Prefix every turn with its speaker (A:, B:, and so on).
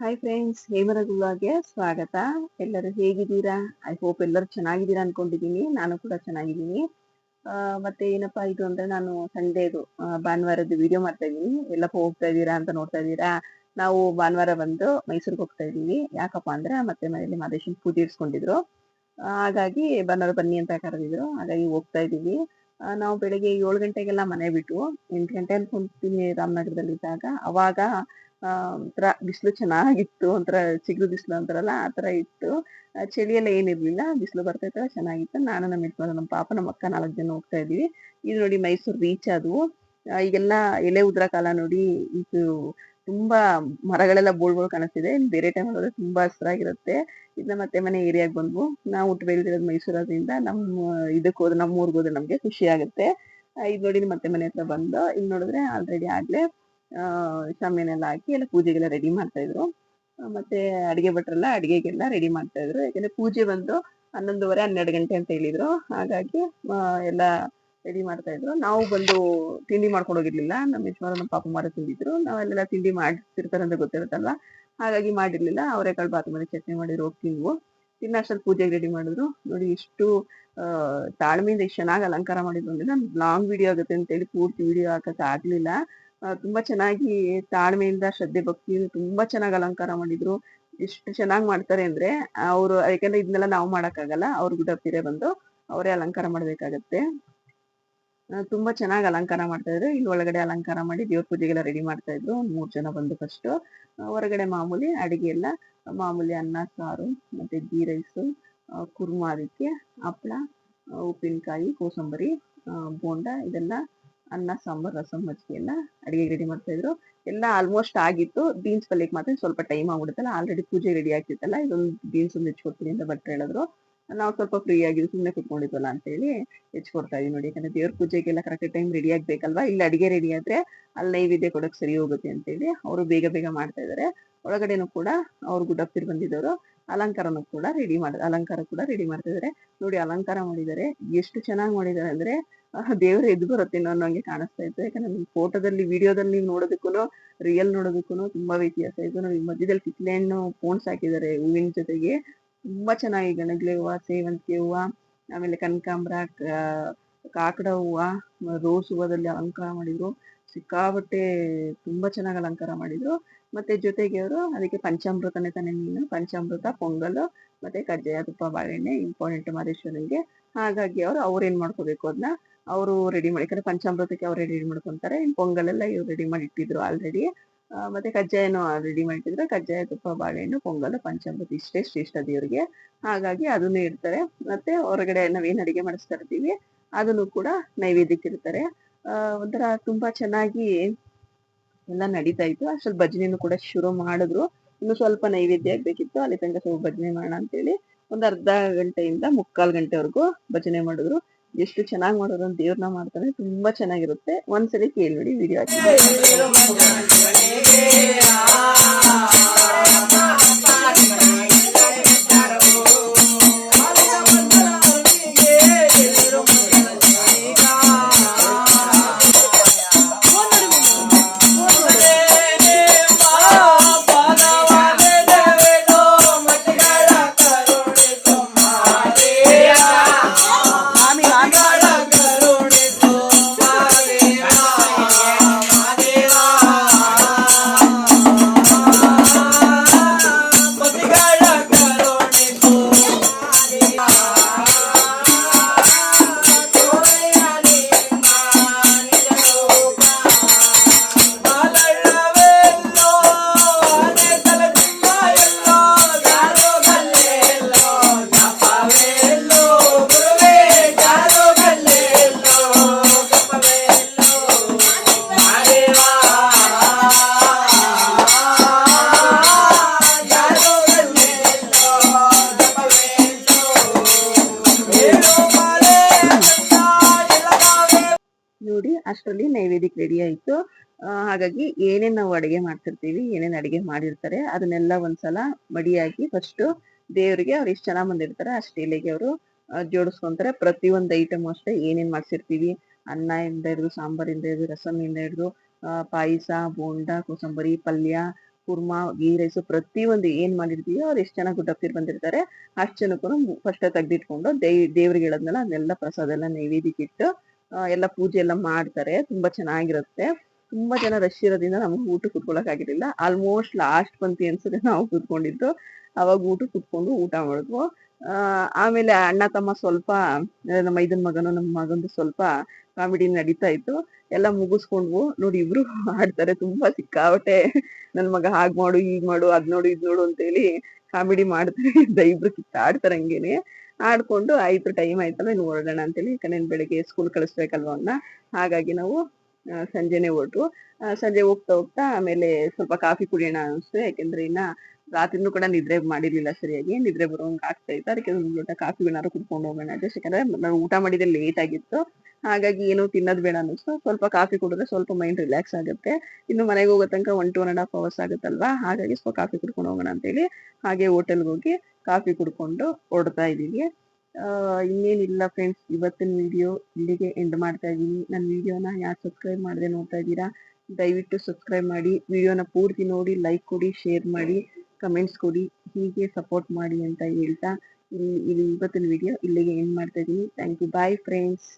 A: Hi friends, Hemraj ವ್ಲಾಗ್ಗೆ ಸ್ವಾಗತ. ಎಲ್ಲರೂ ಹೇಗಿದ್ದೀರಾ? ಐ ಹೋಪ್ ಎಲ್ಲರೂ ಚೆನ್ನಾಗಿದ್ದೀರಾ ಅನ್ಕೊಂಡಿದ್ದೀನಿ. ನಾನು ಕೂಡ ಚೆನ್ನಾಗಿದ್ದೀನಿ. ಮತ್ತೆ ಏನಪ್ಪಾ ಇದು ಅಂದ್ರೆ ನಾನು ಸಂಡೇದು ಭಾನುವಾರದ್ದು ವಿಡಿಯೋ ಮಾಡ್ತಾ ಇದ್ದೀನಿ. ಎಲ್ಲಪ್ಪ ಹೋಗ್ತಾ ಇದ್ದೀರಾ ಅಂತ ನೋಡ್ತಾ ಇದ್ದೀರಾ? ನಾವು ಭಾನುವಾರ ಬಂದು ಮೈಸೂರಿಗೆ ಹೋಗ್ತಾ ಇದ್ದೀವಿ. ಯಾಕಪ್ಪ ಅಂದ್ರೆ ಮತ್ತೆ ಮನೆಯಲ್ಲಿ ಮಹದೇಶ್ವರನ ಪೂಜೆ ಇಡ್ಸ್ಕೊಂಡಿದ್ರು. ಹಾಗಾಗಿ ಭಾನುವಾರ ಬನ್ನಿ ಅಂತ ಕರೆದಿದ್ರು. ಹಾಗಾಗಿ ಹೋಗ್ತಾ ಇದ್ದೀವಿ. ನಾವು ಬೆಳಿಗ್ಗೆ 7 ಗಂಟೆಗೆಲ್ಲ ಮನೆ ಬಿಟ್ಟು 8 ಗಂಟೆ ಅನ್ಕೊಂತೀನಿ ರಾಮನಗರದಲ್ಲಿ ಇದ್ದಾಗ. ಅವಾಗ ಒಂಥರ ಬಿಸಿಲು ಚೆನ್ನಾಗಿತ್ತು, ಒಂಥರ ಚಿಗುರು ಬಿಸಿಲು ಅಂತಾರಲ್ಲ ಆ ತರ ಇತ್ತು. ಚಳಿ ಎಲ್ಲ ಏನಿರ್ಲಿಲ್ಲ, ಬಿಸಿಲು ಬರ್ತೈತಲ್ಲ ಚೆನ್ನಾಗಿತ್ತು. ನಾನು ನಮ್ಮ ಯಜಮಾನ, ನಮ್ಮ ಪಾಪ, ನಮ್ಮ ಅಕ್ಕ 4 ಜನ ಹೋಗ್ತಾ ಇದೀವಿ. ಇದು ನೋಡಿ ಮೈಸೂರು ರೀಚ್ ಆದ್ವು. ಈಗೆಲ್ಲ ಎಲೆ ಉದ್ರ ಕಾಲ ನೋಡಿ. ಇದು ತುಂಬಾ ಮರಗಳೆಲ್ಲ ಬೋಳ್ ಕಾಣಿಸ್ತಿದೆ. ಬೇರೆ ಟೈಮ್ ಹೋದ್ರೆ ತುಂಬಾ ಹಸ್ರಾಗಿರುತ್ತೆ. ಇದನ್ನ ಮತ್ತೆ ಮನೆ ಏರಿಯಾಗ ಬಂದ್ವು. ನಾವು ಹುಟ್ಟು ಬೆಳೆದಿರೋದು ಮೈಸೂರಾದ್ರಿಂದ ಇದಕ್ಕೆ ಹೋದ್ರೆ, ನಮ್ಮ ಊರಿಗೆ ಹೋದ್ರೆ ನಮ್ಗೆ ಖುಷಿ ಆಗುತ್ತೆ. ಇದು ನೋಡಿ ಮತ್ತೆ ಮನೆ ಹತ್ರ ಬಂದು ಇಲ್ಲಿ ನೋಡಿದ್ರೆ ಆಲ್ರೆಡಿ ಆಗ್ಲೇ ಶಾಮಿಯಾನ ಹಾಕಿ ಎಲ್ಲ ಪೂಜೆಗೆಲ್ಲ ರೆಡಿ ಮಾಡ್ತಾ ಇದ್ರು. ಮತ್ತೆ ಅಡಿಗೆ ಭಟ್ರೆಲ್ಲ ಅಡಿಗೆಗೆಲ್ಲ ರೆಡಿ ಮಾಡ್ತಾ ಇದ್ರು. ಯಾಕಂದ್ರೆ ಪೂಜೆ ಬಂದು 11:30 12 ಗಂಟೆ ಅಂತ ಹೇಳಿದ್ರು. ಹಾಗಾಗಿ ಎಲ್ಲ ರೆಡಿ ಮಾಡ್ತಾ ಇದ್ರು. ನಾವು ಬಂದು ತಿಂಡಿ ಮಾಡ್ಕೊಂಡು ಹೋಗಿರ್ಲಿಲ್ಲ. ನಮ್ಮ ಯಜಮಾನ, ನಮ್ಮ ಪಾಪ ಮಾರ ತಿಂದಿದ್ರು. ನಾವೆಲ್ಲ ತಿಂಡಿ ಮಾಡ್ತಿರ್ತಾರೆ ಅಂತ ಗೊತ್ತಿರುತ್ತಲ್ವಾ, ಹಾಗಾಗಿ ಮಾಡಿರ್ಲಿಲ್ಲ. ಅವರೆಕಾಳು ಬಾತು ಮಾಡಿ ಚಟ್ನಿ ಮಾಡಿದ್ರು, ಹೋಗಿ ತಿಂದ್ವು. ಅಷ್ಟೊಂದು ಪೂಜೆಗೆ ರೆಡಿ ಮಾಡಿದ್ರು. ನೋಡಿ ಎಷ್ಟು ತಾಳ್ಮೆಯಿಂದ ಎಷ್ಟು ಚೆನ್ನಾಗಿ ಅಲಂಕಾರ ಮಾಡಿದ್ರು ಅಂದ್ರೆ, ನಾನು ಲಾಂಗ್ ವಿಡಿಯೋ ಆಗುತ್ತೆ ಅಂತೇಳಿ ಪೂರ್ತಿ ವಿಡಿಯೋ ಹಾಕಕ್ ಆಗ್ಲಿಲ್ಲ. ತುಂಬಾ ಚೆನ್ನಾಗಿ ತಾಳ್ಮೆಯಿಂದ ಶ್ರದ್ಧೆ ಭಕ್ತಿ ತುಂಬಾ ಚೆನ್ನಾಗಿ ಅಲಂಕಾರ ಮಾಡಿದ್ರು. ಎಷ್ಟು ಚೆನ್ನಾಗಿ ಮಾಡ್ತಾರೆ ಅಂದ್ರೆ ಅವರು, ಯಾಕಂದ್ರೆ ಇದನ್ನೆಲ್ಲ ನಾವು ಮಾಡಕ್ಕಾಗಲ್ಲ. ಅವ್ರು ಗುಡ್ಡಪ್ಪಿರೆ ಬಂದು ಅವರೇ ಅಲಂಕಾರ ಮಾಡ್ಬೇಕಾಗತ್ತೆ. ತುಂಬಾ ಚೆನ್ನಾಗಿ ಅಲಂಕಾರ ಮಾಡ್ತಾ ಇದ್ರು. ಇಲ್ಲಿ ಒಳಗಡೆ ಅಲಂಕಾರ ಮಾಡಿ ದೇವ್ರ ಪೂಜೆಗೆಲ್ಲ ರೆಡಿ ಮಾಡ್ತಾ ಇದ್ರು. 3 ಜನ ಬಂದು ಫಸ್ಟ್. ಹೊರಗಡೆ ಮಾಮೂಲಿ ಅಡಿಗೆ ಎಲ್ಲ ಮಾಮೂಲಿ ಅನ್ನ ಸಾರು, ಮತ್ತೆ ಗೀ ರೈಸು, ಕುರ್ಮಾ, ಅದಕ್ಕೆ ಹಪ್ಳ, ಉಪ್ಪಿನಕಾಯಿ, ಕೋಸಂಬರಿ, ಬೋಂಡ, ಇದೆಲ್ಲ ಅನ್ನ ಸಾಂಬಾರ್ ರಸಂ ಮಜ್ಜಿಗೆ ಎಲ್ಲ ಅಡಿಗೆ ರೆಡಿ ಮಾಡ್ತಾ ಇದ್ರು. ಎಲ್ಲ ಆಲ್ಮೋಸ್ಟ್ ಆಗಿತ್ತು. ಬೀನ್ಸ್ ಪಲ್ಯಕ್ಕೆ ಮಾತ್ರ ಸ್ವಲ್ಪ ಟೈಮ್ ಆಗ್ಬಿಡುತ್ತಲ್ಲ, ಆಲ್ರೆಡಿ ಪೂಜೆ ರೆಡಿ ಆಗ್ತಿತ್ತಲ್ಲ. ಇದೊಂದು ಬೀನ್ಸ್ ಒಂದು ಹೆಚ್ಕೊಡ್ತೀನಿ ಅಂತ ಭಟ್ರು ಹೇಳಿದ್ರು. ನಾವು ಸ್ವಲ್ಪ ಫ್ರೀ ಆಗಿದ್ದು ಸುಮ್ಮನೆ ಕುತ್ಕೊಂಡಿದ್ವಲ್ಲ ಅಂತ ಹೇಳಿ ಹೆಚ್ಕೊಡ್ತಾ ಇದೀವಿ ನೋಡಿ. ಯಾಕಂದ್ರೆ ದೇವ್ರ ಪೂಜೆಗೆಲ್ಲ ಕರೆಕ್ಟ್ ಟೈಮ್ ರೆಡಿ ಆಗ್ಬೇಕಲ್ವಾ. ಇಲ್ಲಿ ಅಡಿಗೆ ರೆಡಿ ಆದ್ರೆ ಅಲ್ಲಿ ನೈವೇದ್ಯ ಕೊಡಕ್ ಸರಿ ಹೋಗುತ್ತೆ ಅಂತ ಹೇಳಿ ಅವರು ಬೇಗ ಬೇಗ ಮಾಡ್ತಾ ಇದಾರೆ. ಒಳಗಡೆನೂ ಕೂಡ ಅವ್ರು ಗುಡ್ಡಪ್ಪಿರ್ ಬಂದಿದ್ದವರು ಅಲಂಕಾರ ಕೂಡ ರೆಡಿ ಮಾಡ್ತಾ ಇದಾರೆ. ನೋಡಿ ಅಲಂಕಾರ ಮಾಡಿದ್ದಾರೆ, ಎಷ್ಟು ಚೆನ್ನಾಗಿ ಮಾಡಿದ್ದಾರೆ ಅಂದ್ರೆ ದೇವ್ರ ಎದ್ದು ಬರುತ್ತೇನೋ ಅನ್ನೋಂಗೆ ಕಾಣಿಸ್ತಾ ಇತ್ತು. ಯಾಕಂದ್ರೆ ಫೋಟೋದಲ್ಲಿ, ವಿಡಿಯೋದಲ್ಲಿ ನೀವು ನೋಡೋದಕ್ಕೂ ರಿಯಲ್ ನೋಡೋದಕ್ಕೂ ತುಂಬಾ ವ್ಯತ್ಯಾಸ ಇತ್ತು. ನೋಡಿ ಮಧ್ಯದಲ್ಲಿ ಕಿತ್ಲೆ ಹಣ್ಣು ಪೋಣ್ಸ್ ಹಾಕಿದ್ದಾರೆ ಹೂವಿನ ಜೊತೆಗೆ. ತುಂಬಾ ಚೆನ್ನಾಗಿ ಗಣಗ್ಲೆ ಹೂವ, ಸೇವಂತಿಗೆ ಹೂವ, ಆಮೇಲೆ ಕನಕಾಂಬ್ರ, ಕಾಕಡ ಹೂವ, ರೋಸ್ ಹೂವದಲ್ಲಿ ಅಲಂಕಾರ ಮಾಡಿದ್ರು. ಸಿಕ್ಕಾಬಟ್ಟೆ ತುಂಬಾ ಚೆನ್ನಾಗಿ ಅಲಂಕಾರ ಮಾಡಿದ್ರು. ಮತ್ತೆ ಜೊತೆಗೆ ಅವರು ಅದಕ್ಕೆ ಪಂಚಾಮೃತನೇ ತಾನೇ ಮೀನು, ಪಂಚಾಮೃತ, ಪೊಂಗಲ್, ಮತ್ತೆ ಕಜ್ಜಾಯ, ತುಪ್ಪ, ಬಾಳೆಣ್ಣೆ ಇಂಪಾರ್ಟೆಂಟ್ ಮಹದೇಶ್ವರನಿಗೆ. ಹಾಗಾಗಿ ಅವ್ರೇನ್ ಮಾಡ್ಕೋಬೇಕು ಅದನ್ನ ಅವರು ರೆಡಿ ಮಾಡಿ, ಯಾಕಂದ್ರೆ ಪಂಚಾಮೃತಕ್ಕೆ ಅವರೇ ರೆಡಿ ಮಾಡ್ಕೊಂತಾರೆ. ಪೊಂಗಲೆಲ್ಲ ಇವ್ರು ರೆಡಿ ಮಾಡಿ ಇಟ್ಟಿದ್ರು ಆಲ್ರೆಡಿ. ಮತ್ತೆ ಕಜ್ಜಾಯನೂ ರೆಡಿ ಮಾಡಿಟ್ಟಿದ್ರು. ಕಜ್ಜಾಯ, ತುಪ್ಪ, ಬಾಳೆಹಣ್ಣು, ಪೊಂಗಲ್, ಪಂಚಾಮೃತ ಇಷ್ಟೇ ಶ್ರೇಷ್ಠ ದೇವರಿಗೆ. ಹಾಗಾಗಿ ಅದನ್ನೇ ಇಡ್ತಾರೆ. ಮತ್ತೆ ಹೊರಗಡೆ ನಾವೇನ್ ಅಡಿಗೆ ಮಾಡಿಸ್ತಾ ಇರ್ತೀವಿ ಅದನ್ನು ಕೂಡ ನೈವೇದ್ಯಕ್ಕೆ ಇರ್ತಾರೆ. ಒಂಥರ ತುಂಬಾ ಚೆನ್ನಾಗಿ ಎಲ್ಲ ನಡೀತಾ ಇತ್ತು. ಅಷ್ಟ್ರಲ್ಲಿ ಭಜನೆನೂ ಕೂಡ ಶುರು ಮಾಡಿದ್ರು. ಇನ್ನು ಸ್ವಲ್ಪ ನೈವೇದ್ಯ ಆಗ್ಬೇಕಿತ್ತು, ಅಲ್ಲಿ ತನಕ ಸ್ವಲ್ಪ ಭಜನೆ ಮಾಡೋಣ ಅಂತೇಳಿ ಒಂದ್ ಅರ್ಧ ಗಂಟೆಯಿಂದ 3/4 ಗಂಟೆವರೆಗೂ ಭಜನೆ ಮಾಡಿದ್ರು. ಎಷ್ಟು ಚೆನ್ನಾಗಿ ಮಾಡೋದು ಅಂತ ದೇವ್ರನ್ನ ಮಾಡ್ತಾರೆ, ತುಂಬಾ ಚೆನ್ನಾಗಿರುತ್ತೆ. ಒಂದ್ಸಲಿ ಕೇಳಿ ನೋಡಿ ವಿಡಿಯೋ ಹಾಕಿ. ನೋಡಿ ಅಷ್ಟರಲ್ಲಿ ನೈವೇದ್ಯಕ್ಕೆ ರೆಡಿ ಆಯ್ತು. ಹಾಗಾಗಿ ಏನೇನ್ ನಾವು ಅಡಿಗೆ ಮಾಡ್ತಿರ್ತೀವಿ, ಏನೇನ್ ಅಡಿಗೆ ಮಾಡಿರ್ತಾರೆ ಅದನ್ನೆಲ್ಲ ಒಂದ್ಸಲ ಮಡಿಯಾಗಿ ಫಸ್ಟ್ ದೇವ್ರಿಗೆ ಅವ್ರು ಎಷ್ಟು ಚೆನ್ನಾಗ್ ಬಂದಿರ್ತಾರೆ ಅಷ್ಟು ಎಲೆಗೆ ಅವರು ಜೋಡಿಸ್ಕೊಂತಾರೆ. ಪ್ರತಿಯೊಂದು ಐಟಮ್ ಅಷ್ಟೇ, ಏನೇನ್ ಮಾಡ್ಸಿರ್ತೀವಿ ಅನ್ನ ಇಂದ ಹಿಡಿದು, ಸಾಂಬಾರಿಂದ ಹಿಡಿದು, ರಸಂ ಇಂದ ಹಿಡಿದು, ಪಾಯಸ, ಬೋಂಡ, ಕೋಸಂಬರಿ, ಪಲ್ಯ, ಕುರ್ಮಾ ಗೀ ರೈಸು ಪ್ರತಿಯೊಂದು ಏನ್ ಮಾಡಿರ್ತೀವೋ ಅವ್ರು ಎಷ್ಟು ಜನ ಗುಡ್ಡಪ್ಪೀರ್ ಬಂದಿರ್ತಾರೆ ಅಷ್ಟು ಜನಕ್ಕೂ ಫಸ್ಟ್ ತೆಗ್ದಿಟ್ಕೊಂಡು ದೇವ್ರಿಗೆ ಹೇಳದ್ನಲ್ಲ ಅದನ್ನೆಲ್ಲ ಪ್ರಸಾದ ಎಲ್ಲ ನೈವೇದ್ಯಕ್ಕೆ ಇಟ್ಟು ಎಲ್ಲ ಪೂಜೆ ಎಲ್ಲ ಮಾಡ್ತಾರೆ. ತುಂಬಾ ಚೆನ್ನಾಗಿರುತ್ತೆ. ತುಂಬಾ ಜನ ರಶ್ ಇರೋದ್ರಿಂದ ನಮ್ಗೆ ಊಟ ಕುತ್ಕೊಳಕ್ ಆಗಿರ್ಲಿಲ್ಲ. ಆಲ್ಮೋಸ್ಟ್ ಲಾಸ್ಟ್ ಪಂಕ್ತಿ ಅನ್ಸುತ್ತೆ ನಾವು ಕೂತ್ಕೊಂಡಿದ್ದು. ಅವಾಗ ಊಟ ಕುತ್ಕೊಂಡು ಊಟ ಮಾಡಿದ್ವು. ಆಮೇಲೆ ಅಣ್ಣ ತಮ್ಮ ಸ್ವಲ್ಪ ನಮ್ಮ ಮೈದನ್ ಮಗನು ನಮ್ಮ ಮಗಂದು ಸ್ವಲ್ಪ ಕಾಮಿಡಿ ನಡೀತಾ ಇತ್ತು. ಎಲ್ಲ ಮುಗಿಸ್ಕೊಂಡ್ವು. ನೋಡಿ ಇಬ್ರು ಆಡ್ತಾರೆ ತುಂಬಾ ಸಿಕ್ಕಾಬಟ್ಟೆ. ನನ್ ಮಗ ಹಾಗ್ ಮಾಡು ಹೀಗ್ ಮಾಡು ಅದ್ ನೋಡು ಇದ್ ನೋಡು ಅಂತೇಳಿ ಕಾಮಿಡಿ ಮಾಡ್ತಾರೆ. ಇಬ್ರು ಕಿತ್ತಾಡ್ತಾರೆ ಹಂಗೇನೆ. ಆಡ್ಕೊಂಡು ಆಯ್ತು ಟೈಮ್ ಆಯ್ತಲ್ಲ ಇನ್ನು ಹೊರಡೋಣ ಅಂತೇಳಿ, ಯಾಕಂದ್ರೆ ಬೆಳಿಗ್ಗೆ ಸ್ಕೂಲ್ ಕಳಿಸ್ಬೇಕಲ್ವ ಅವ್ನ. ಹಾಗಾಗಿ ನಾವು ಸಂಜೆನೆ ಹೊರಟು. ಸಂಜೆ ಹೋಗ್ತಾ ಹೋಗ್ತಾ ಆಮೇಲೆ ಸ್ವಲ್ಪ ಕಾಫಿ ಕುಡಿಯೋಣ ಅನ್ಸ್ತು. ಯಾಕೆಂದ್ರೆ ಇನ್ನ ರಾತ್ರಿನೂ ಕೂಡ ನಿದ್ರೆ ಮಾಡಿರ್ಲಿಲ್ಲ ಸರಿಯಾಗಿ. ನಿದ್ರೆ ಬರೋಂಗ್ ಆಗ್ತಾ ಇತ್ತು. ಅದಕ್ಕೆ ಒಂದು ಲೋಟ ಕಾಫಿ ಏನಾದ್ರು ಕುಡ್ಕೊಂಡು ಹೋಗೋಣ ಜಸ್ಟ್. ಯಾಕಂದ್ರೆ ನಾವು ಊಟ ಮಾಡಿದ್ರೆ ಲೇಟ್ ಆಗಿತ್ತು. ಹಾಗಾಗಿ ಏನು ತಿನ್ನೋದ್ ಬೇಡ ಅನ್ನಿಸ್ತು. ಸ್ವಲ್ಪ ಕಾಫಿ ಕುಡಿದ್ರೆ ಸ್ವಲ್ಪ ಮೈಂಡ್ ರಿಲ್ಯಾಕ್ಸ್ ಆಗುತ್ತೆ. ಇನ್ನು ಮನೆಗೆ ಹೋಗೋ ತನಕ 1-1.5 ಅವರ್ಸ್ ಆಗುತ್ತಲ್ವಾ. ಹಾಗಾಗಿ ಸ್ವಲ್ಪ ಕಾಫಿ ಕುಡ್ಕೊಂಡು ಹೋಗೋಣ ಅಂತೇಳಿ ಹಾಗೆ ಹೋಟೆಲ್ಗೆ ಹೋಗಿ ಕಾಫಿ ಕುಡ್ಕೊಂಡು ಹೊರಡ್ತಾ ಇದೀವಿ. ಇನ್ನೇನಿಲ್ಲ ಫ್ರೆಂಡ್ಸ್, ಇವತ್ತಿನ ವಿಡಿಯೋ ಇಲ್ಲಿಗೆ ಎಂಡ್ ಮಾಡ್ತಾ ಇದೀನಿ. ನನ್ನ ವಿಡಿಯೋನ ಯಾರು ಸಬ್ಸ್ಕ್ರೈಬ್ ಮಾಡದೆ ನೋಡ್ತಾ ಇದ್ದೀರಾ ದಯವಿಟ್ಟು ಸಬ್ಸ್ಕ್ರೈಬ್ ಮಾಡಿ, ವಿಡಿಯೋನ ಪೂರ್ತಿ ನೋಡಿ, ಲೈಕ್ ಕೊಡಿ, ಶೇರ್ ಮಾಡಿ, ಕಮೆಂಟ್ಸ್ ಕೊಡಿ, ಹೀಗೆ ಸಪೋರ್ಟ್ ಮಾಡಿ ಅಂತ ಹೇಳ್ತಾ ಇವತ್ತಿನ ವಿಡಿಯೋ ಇಲ್ಲಿಗೆ ಎಂಡ್ ಮಾಡ್ತಾ ಇದೀನಿ. Thank you. Bye friends.